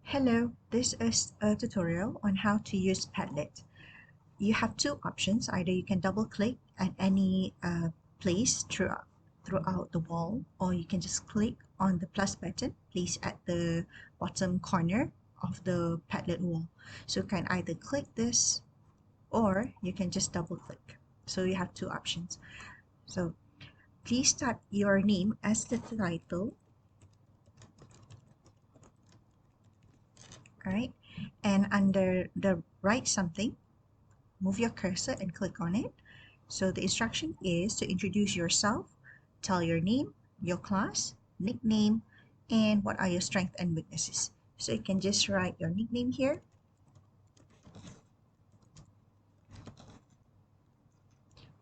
Hello, this is a tutorial on how to use Padlet. You have two options. Either you can double click at any place throughout the wall, or you can just click on the plus button placed at the bottom corner of the Padlet wall. So you can either click this or you can just double click. So you have two options. So please type your name as the title. All right, and under the write something, move your cursor and click on it. So the instruction is to introduce yourself, tell your name, your class, nickname, and what are your strengths and weaknesses. So you can just write your nickname here.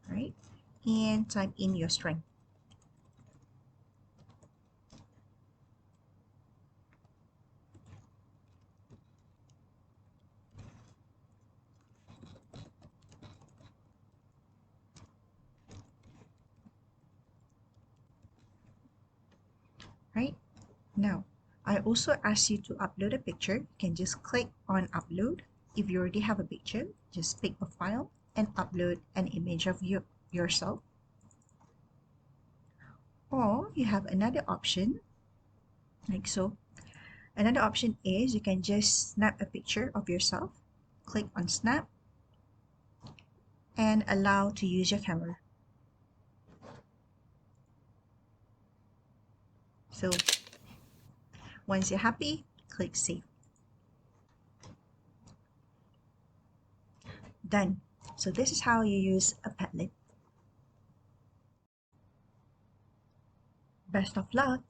Right, and type in your strength. Right, now I also ask you to upload a picture. You can just click on upload. If you already have a picture, just pick a file and upload an image of yourself. Or you have another option like so. Another option is you can just snap a picture of yourself, click on snap, and allow to use your camera. So once you're happy, click save. Done. So this is how you use a Padlet. Best of luck!